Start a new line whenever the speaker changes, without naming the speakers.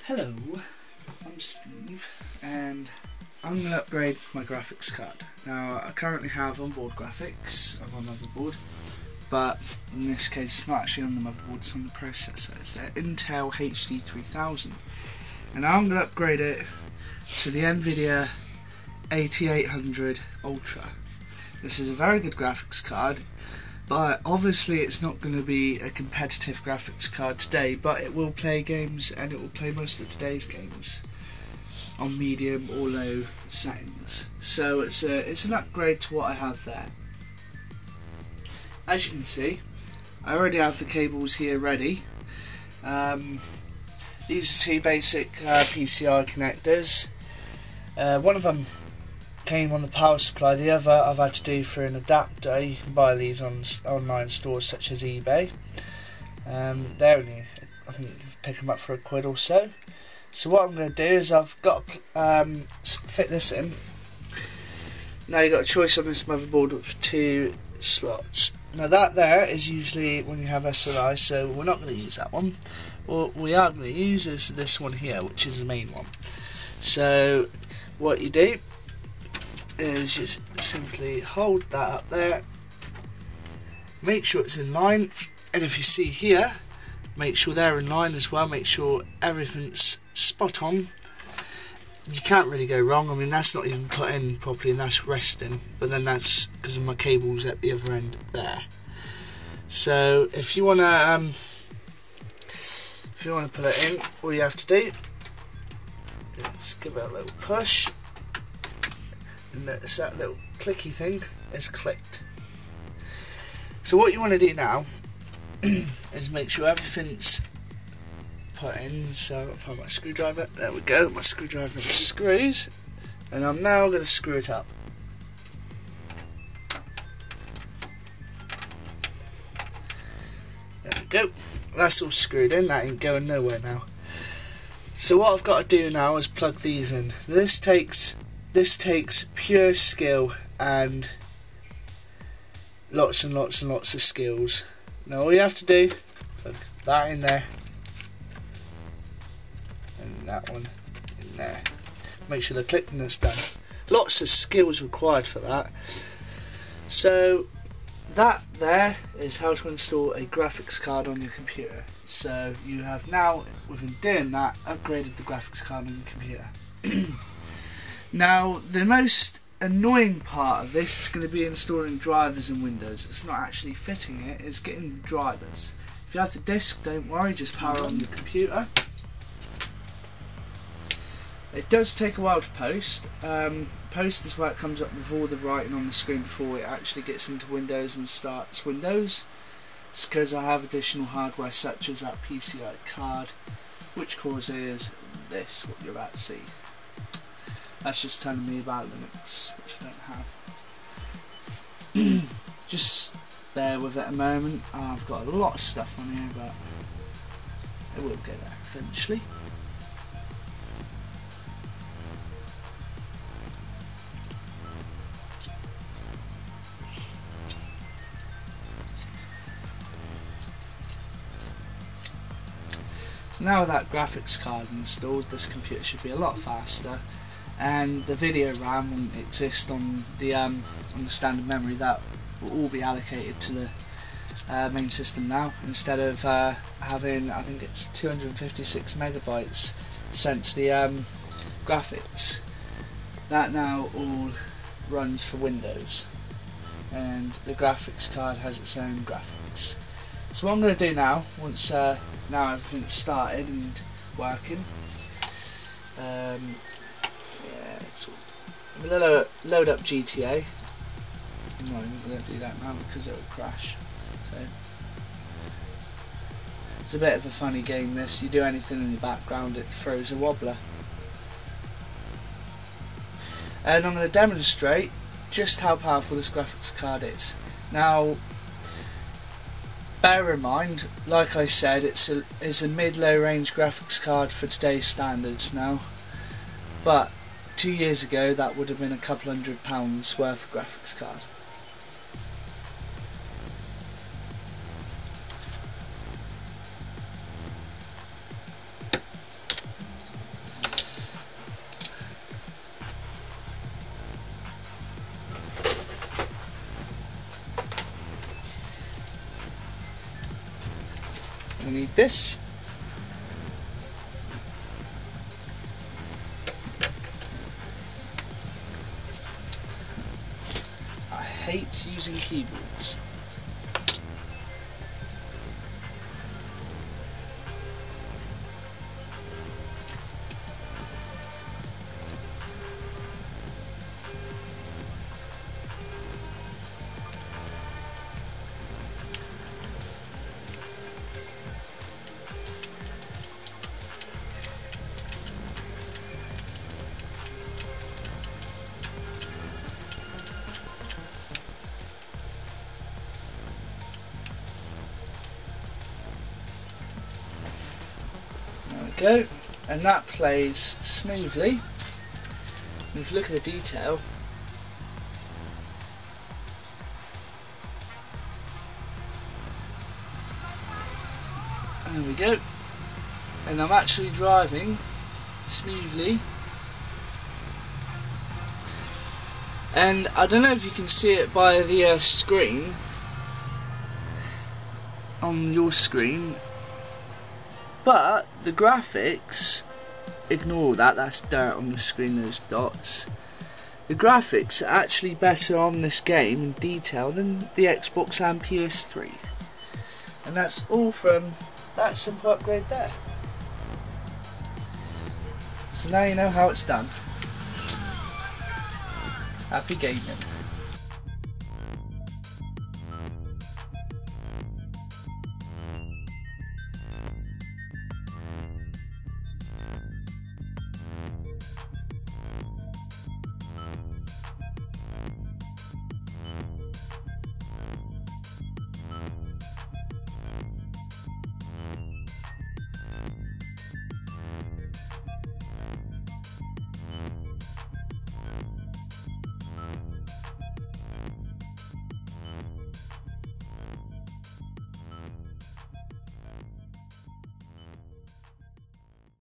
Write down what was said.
Hello, I'm Steve and I'm going to upgrade my graphics card. Now I currently have onboard graphics on my motherboard, but in this case it's not actually on the motherboard, it's on the processor. It's an Intel HD 3000 and now I'm going to upgrade it to the Nvidia 8800 Ultra. This is a very good graphics card, but obviously it's not going to be a competitive graphics card today, but it will play games and it will play most of today's games on medium or low settings. So it's an upgrade to what I have there. As you can see, I already have the cables here ready. These are two basic PCI connectors. One of them came on the power supply, the other I've had to do for an adapter. You can buy these on online stores such as eBay. They're only, I think you can pick them up for £1 or so. So what I'm going to do is I've got to fit this in. Now you've got a choice on this motherboard with 2 slots. Now that there is usually when you have SLI, so we're not going to use that one. What we are going to use is this one here, which is the main one. So what you do is just simply hold that up there, make sure it's in line, and if you see here, make sure they're in line as well, make sure everything's spot on. You can't really go wrong. I mean, that's not even put in properly and that's resting, but then that's because of my cables at the other end there. So if you want to put it in, all you have to do is give it a little push. And notice that little clicky thing is clicked. So what you want to do now is make sure everything's put in. So I've got to find my screwdriver. There we go, my screwdriver and screws. And I'm now going to screw it up. There we go. That's all screwed in. That ain't going nowhere now. So what I've got to do now is plug these in. This takes pure skill and lots and lots and lots of skills. Now all you have to do, plug that in there and that one in there. Make sure the clicking is done. Lots of skills required for that. So that there is how to install a graphics card on your computer. So you have now, within doing that, upgraded the graphics card on your computer. Now, the most annoying part of this is going to be installing drivers in Windows. It's not actually fitting it, it's getting the drivers. If you have the disk, don't worry, just power on your computer. It does take a while to post. Post is where it comes up with all the writing on the screen before it actually gets into Windows and starts Windows. It's because I have additional hardware such as that PCI card, which causes this, what you're about to see. That's just telling me about Linux, which I don't have. Just bear with it a moment. I've got a lot of stuff on here, but it will get there eventually. So now with that graphics card installed, this computer should be a lot faster. And the video RAM won't exist on the standard memory. That will all be allocated to the main system now, instead of having, I think it's 256 megabytes sent to the graphics. That now all runs for Windows, and the graphics card has its own graphics. So what I'm going to do now, once now everything's started and working, I'm going to load up GTA. I'm not even going to do that now because it will crash. So it's a bit of a funny game this. You do anything in the background, it throws a wobbler. And I'm going to demonstrate just how powerful this graphics card is. Now, bear in mind, like I said, it's a mid-low range graphics card for today's standards now. But 2 years ago that would have been a couple £100 worth of graphics card. We need this. I hate using keyboards. Go, and that plays smoothly. And if you look at the detail, there we go, and I'm actually driving smoothly. And I don't know if you can see it by the screen on your screen, but the graphics, ignore that, that's dirt on the screen, those dots. The graphics are actually better on this game in detail than the Xbox and PS3. And that's all from that simple upgrade there. So now you know how it's done. Happy gaming.